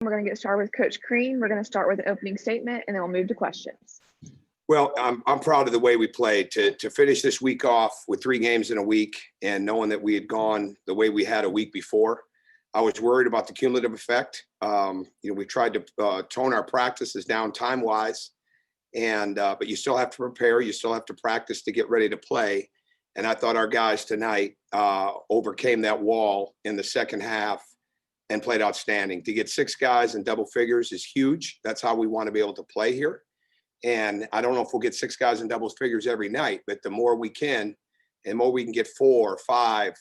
We're going to get started with Coach Crean. We're going to start with an opening statement, and then we'll move to questions. Well, I'm proud of the way we played to finish this week off with 3 games in a week and knowing that we had gone the way we had a week before. I was worried about the cumulative effect. We tried to tone our practices down time-wise, but you still have to prepare. You still have to practice to get ready to play. And I thought our guys tonight overcame that wall in the second half and played outstanding. To get 6 guys in double figures is huge. That's how we want to be able to play here. And I don't know if we'll get 6 guys in double figures every night, but the more we can, and the more we can get 4 or 5,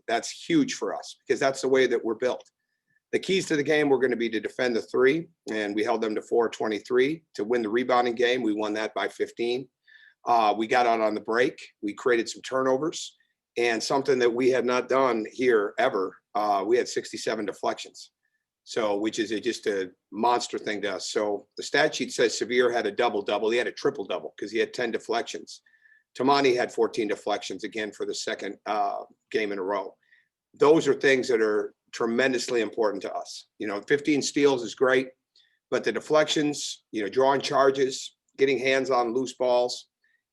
that's huge for us because that's the way that we're built. The keys to the game were going to be to defend the 3, and we held them to 4-23. To win the rebounding game, we won that by 15. We got out on the break. We created some turnovers, and something that we had not done here ever. We had 67 deflections, which is just a monster thing to us. So the stat sheet says Severe had a double-double. He had a triple-double because he had 10 deflections. Tamani had 14 deflections again for the second game in a row. Those are things that are tremendously important to us. 15 steals is great, but the deflections, drawing charges, getting hands on loose balls,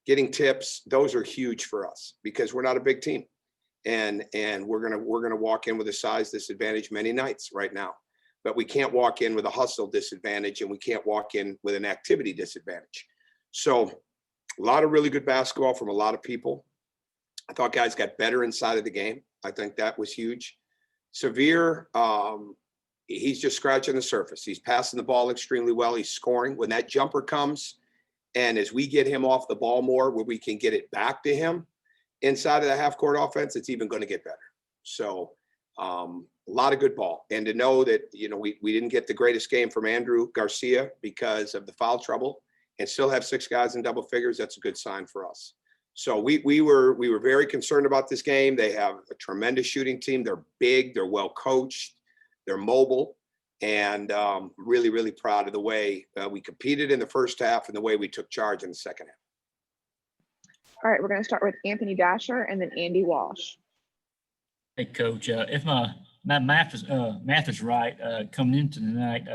getting tips, those are huge for us because we're not a big team. And we're gonna walk in with a size disadvantage many nights right now. But we can't walk in with a hustle disadvantage, and we can't walk in with an activity disadvantage. So a lot of really good basketball from a lot of people. I thought guys got better inside of the game. I think that was huge. Severe, he's just scratching the surface. He's passing the ball extremely well. He's scoring. When that jumper comes, and as we get him off the ball more, where we can get it back to him inside of the half-court offense, it's even going to get better. So a lot of good ball. And to know that, we didn't get the greatest game from Andrew Garcia because of the foul trouble and still have 6 guys in double figures, that's a good sign for us. So we were very concerned about this game. They have a tremendous shooting team. They're big. They're well coached. They're mobile. And really, really proud of the way we competed in the first half and the way we took charge in the second half. All right, we're going to start with Anthony Dasher and then Andy Walsh. Hey, Coach, if my math is right, coming into tonight,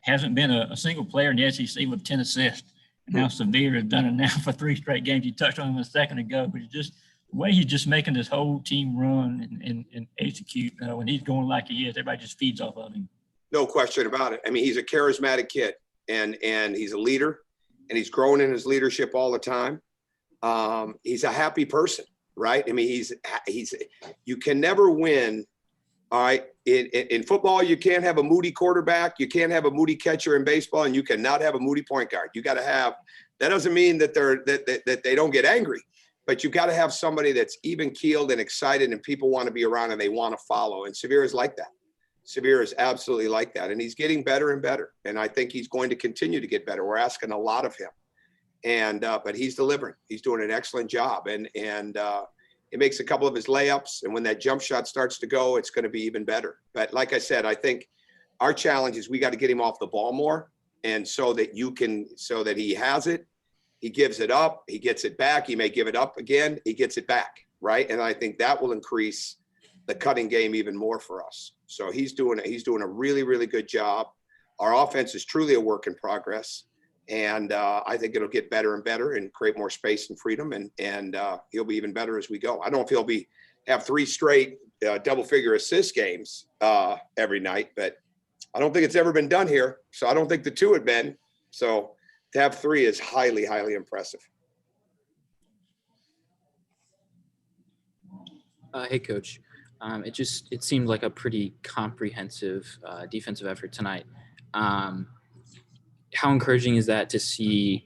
hasn't been a single player in the SEC with 10 assists. And now Severe has done it now for 3 straight games. You touched on him a second ago, but just the way he's just making this whole team run and execute when he's going like he is, everybody just feeds off of him. No question about it. I mean, he's a charismatic kid, and he's a leader, and he's growing in his leadership all the time. He's a happy person, right? I mean, you can never win. All right. In football, you can't have a moody quarterback. You can't have a moody catcher in baseball, and you cannot have a moody point guard. You got to have, that doesn't mean that that they don't get angry, but you've got to have somebody that's even keeled and excited and people want to be around and they want to follow. And Severe is like that. Severe is absolutely like that. And he's getting better and better. And I think he's going to continue to get better. We're asking a lot of him. But he's delivering. He's doing an excellent job. And he makes a couple of his layups. And when that jump shot starts to go, it's going to be even better. But like I said, I think our challenge is we got to get him off the ball more. And so that he has it, he gives it up, he gets it back. He may give it up again. He gets it back. Right. And I think that will increase the cutting game even more for us. So he's doing a really, really good job. Our offense is truly a work in progress. And I think it'll get better and better and create more space and freedom. And he'll be even better as we go. I don't know if he'll have 3 straight double-figure assist games every night, but I don't think it's ever been done here. So I don't think the 2 had been. So to have 3 is highly, highly impressive. Hey, Coach. It seemed like a pretty comprehensive defensive effort tonight. How encouraging is that to see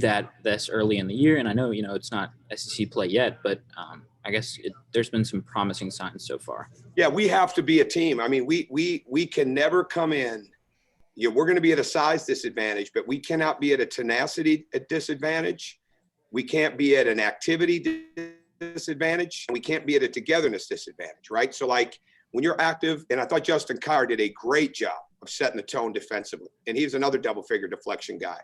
that this early in the year? And I know, it's not SEC play yet, but I guess there's been some promising signs so far. Yeah, we have to be a team. I mean, we can never come in. We're going to be at a size disadvantage, but we cannot be at a tenacity disadvantage. We can't be at an activity disadvantage. And we can't be at a togetherness disadvantage, right? So like when you're active, and I thought Justin Carr did a great job of setting the tone defensively. And he's another double-figure deflection guy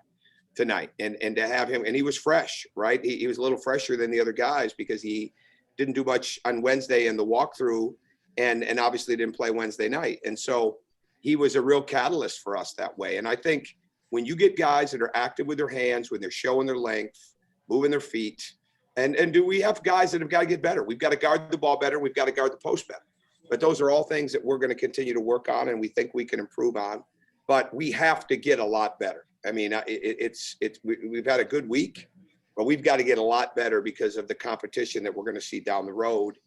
tonight. And to have him, and he was fresh, right? He was a little fresher than the other guys because he didn't do much on Wednesday in the walkthrough and obviously didn't play Wednesday night. And so he was a real catalyst for us that way. And I think when you get guys that are active with their hands, when they're showing their length, moving their feet, and do we have guys that have got to get better? We've got to guard the ball better. We've got to guard the post better. But those are all things that we're going to continue to work on, and we think we can improve on. But we have to get a lot better. I mean, we've had a good week, but we've got to get a lot better because of the competition that we're going to see down the road,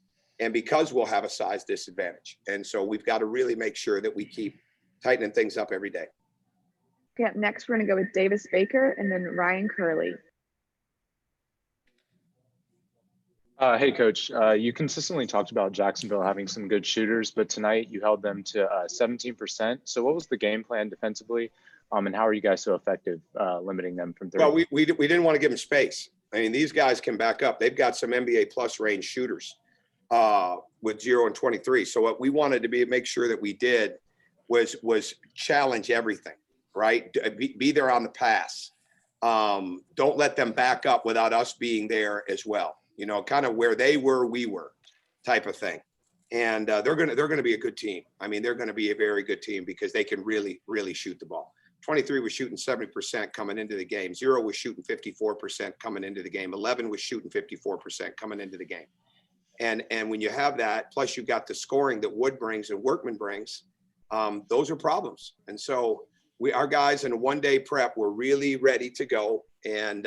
and because we'll have a size disadvantage. And so we've got to really make sure that we keep tightening things up every day. Okay, up next, we're going to go with Davis Baker and then Ryan Curley. Hey, Coach. You consistently talked about Jacksonville having some good shooters, but tonight you held them to 17%. So what was the game plan defensively, and how are you guys so effective limiting them from 30? Well, we didn't want to give them space. I mean, these guys can back up. They've got some NBA plus range shooters with 0 and 23. So what we wanted to make sure that we did was challenge everything, right? Be there on the pass. Don't let them back up without us being there as well. You know, kind of where they were, we were, type of thing. And they're gonna be a good team. I mean, they're gonna be a very good team because they can really, really shoot the ball. 23 was shooting 70% coming into the game. 0 was shooting 54% coming into the game. 11 was shooting 54% coming into the game. And when you have that, plus you got the scoring that Wood brings and Workman brings, those are problems. And so our guys in a one-day prep were really ready to go. And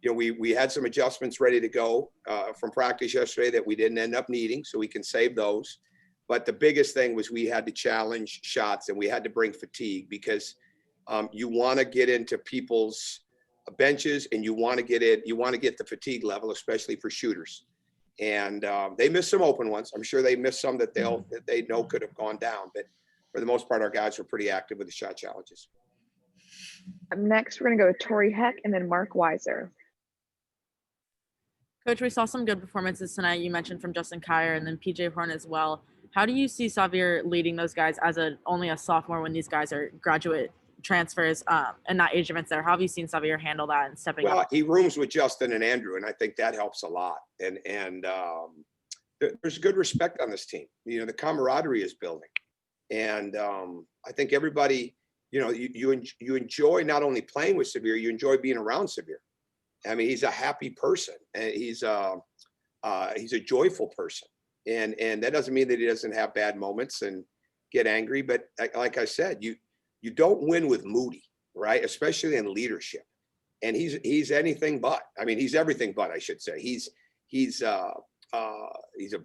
you know, we had some adjustments ready to go from practice yesterday that we didn't end up needing, so we can save those. But the biggest thing was we had to challenge shots and we had to bring fatigue because you want to get into people's benches and you want to get the fatigue level, especially for shooters. And they missed some open ones. I'm sure they missed some that they know could have gone down. But for the most part, our guys were pretty active with the shot challenges. Up next, we're going to go with Tori Heck and then Mark Weiser. Coach, we saw some good performances tonight. You mentioned from Justin Kier and then PJ Horn as well. How do you see Xavier leading those guys as only a sophomore when these guys are graduate transfers and not age events there? How have you seen Xavier handle that and stepping up? Well, he rooms with Justin and Andrew, and I think that helps a lot. And there's good respect on this team. You know, the camaraderie is building. And I think everybody, you know, you enjoy not only playing with Xavier, you enjoy being around Xavier. I mean, he's a happy person and he's a joyful person. And that doesn't mean that he doesn't have bad moments and get angry. But like I said, you don't win with Moody, right? Especially in leadership. And he's anything but. I mean, he's everything but, I should say. He's a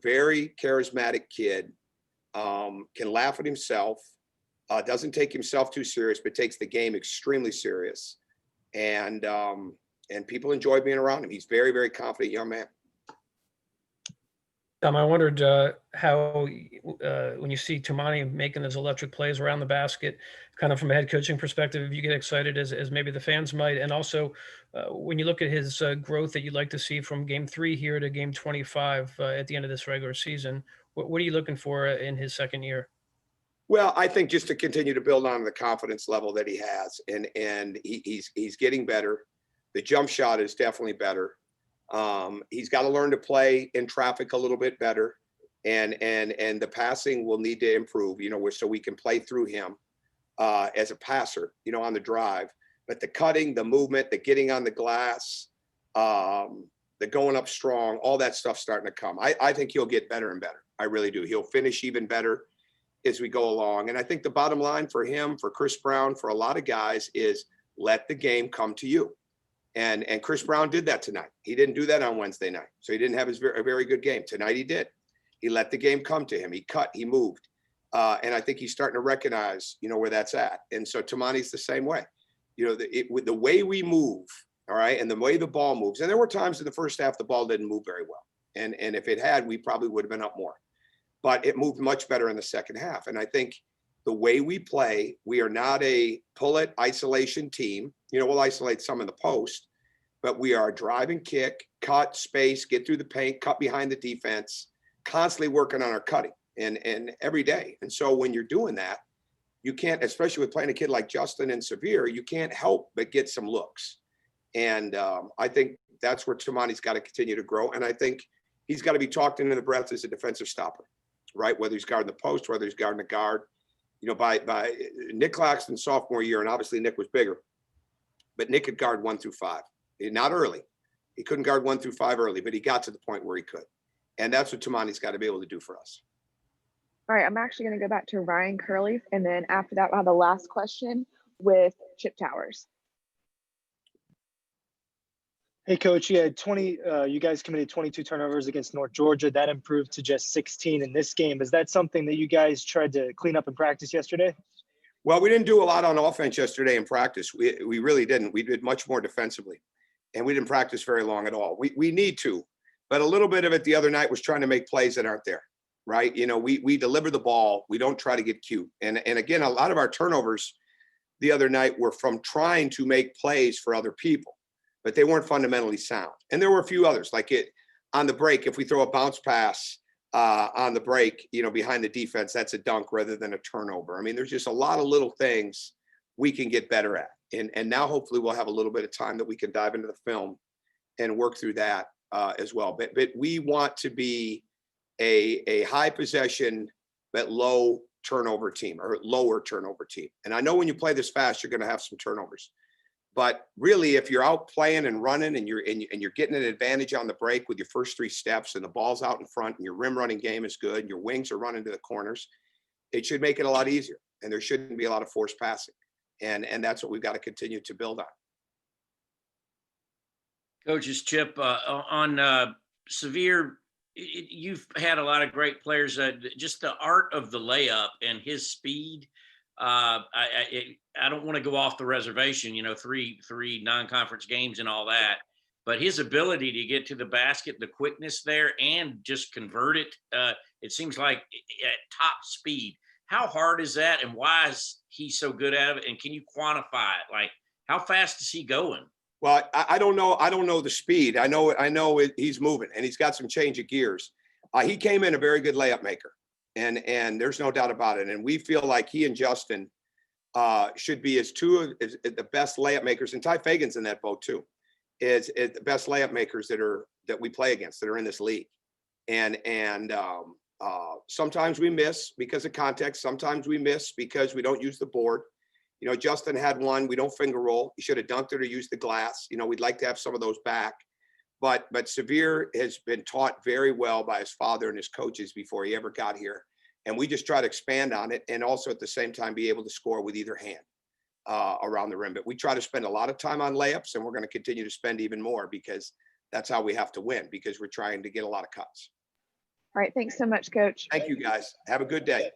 very charismatic kid, can laugh at himself, doesn't take himself too serious, but takes the game extremely serious. And people enjoy being around him. He's very, very confident young man. I wondered how, when you see Tomani making those electric plays around the basket, kind of from a head coaching perspective, if you get excited as maybe the fans might, and also when you look at his growth that you'd like to see from game 3 here to game 25 at the end of this regular season, what are you looking for in his second year? Well, I think just to continue to build on the confidence level that he has, and he's getting better. The jump shot is definitely better. He's got to learn to play in traffic a little bit better, and the passing will need to improve, you know, so we can play through him as a passer, you know, on the drive. But the cutting, the movement, the getting on the glass, the going up strong, all that stuff's starting to come. I think he'll get better and better. I really do. He'll finish even better as we go along. And I think the bottom line for him, for Chris Brown, for a lot of guys is let the game come to you. And Chris Brown did that tonight. He didn't do that on Wednesday night. So he didn't have a very good game. Tonight he did. He let the game come to him. He cut, he moved. And I think he's starting to recognize, you know, where that's at. And so Tomani's the same way. You know, with the way we move, all right, and the way the ball moves. And there were times in the first half the ball didn't move very well. And if it had, we probably would have been up more. But it moved much better in the second half. And I think the way we play, we are not a pull-it isolation team. You know, we'll isolate some in the post, but we are drive and kick, cut, space, get through the paint, cut behind the defense, constantly working on our cutting and every day. And so when you're doing that, you can't, especially with playing a kid like Justin and Xavier, you can't help but get some looks. And I think that's where Tomani's got to continue to grow. And I think he's got to be talked into the breath as a defensive stopper, right? Whether he's guarding the post, whether he's guarding the guard. by Nick Claxton's sophomore year, and obviously Nick was bigger, but Nick could guard 1 through 5. Not early. He couldn't guard 1 through 5 early, but he got to the point where he could. And that's what Tamani's got to be able to do for us. All right, I'm actually going to go back to Ryan Curley, and then after that, we'll have the last question with Chip Towers. Hey, Coach, you had 20. You guys committed 22 turnovers against North Georgia. That improved to just 16 in this game. Is that something that you guys tried to clean up in practice yesterday? Well, we didn't do a lot on offense yesterday in practice. We really didn't. We did much more defensively, and we didn't practice very long at all. We need to, but a little bit of it the other night was trying to make plays that aren't there, right? We deliver the ball. We don't try to get cute. And again, a lot of our turnovers the other night were from trying to make plays for other people, but they weren't fundamentally sound. And there were a few others, like on the break, if we throw a bounce pass on the break, behind the defense, that's a dunk rather than a turnover. I mean, there's just a lot of little things we can get better at. And now hopefully we'll have a little bit of time that we can dive into the film and work through that as well. But we want to be a high possession but low turnover team, or lower turnover team. And I know when you play this fast, you're going to have some turnovers. But really, if you're out playing and running and you're getting an advantage on the break with your first 3 steps and the ball's out in front and your rim running game is good and your wings are running to the corners, it should make it a lot easier. And there shouldn't be a lot of forced passing. And that's what we've got to continue to build on. Coach's Chip, on Severe, you've had a lot of great players. Just the art of the layup and his speed. I don't want to go off the reservation, 3 non-conference games and all that, but his ability to get to the basket, the quickness there, and just convert it, it seems like at top speed. How hard is that, and why is he so good at it? And can you quantify it? Like, how fast is he going? Well, I don't know. I don't know the speed. I know he's moving, and he's got some change of gears. He came in a very good layup maker, and there's no doubt about it. And we feel like he and Justin should be as the best layup makers, and Ty Fagan's in that boat too, is the best layup makers that we play against that are in this league. And sometimes we miss because of context. Sometimes we miss because we don't use the board. Justin had one. We don't finger roll. He should have dunked it or used the glass. We'd like to have some of those back. But Severe has been taught very well by his father and his coaches before he ever got here. And we just try to expand on it and also at the same time be able to score with either hand around the rim. But we try to spend a lot of time on layups, and we're going to continue to spend even more because that's how we have to win, because we're trying to get a lot of cuts. All right, thanks so much, Coach. Thank you, guys. Have a good day.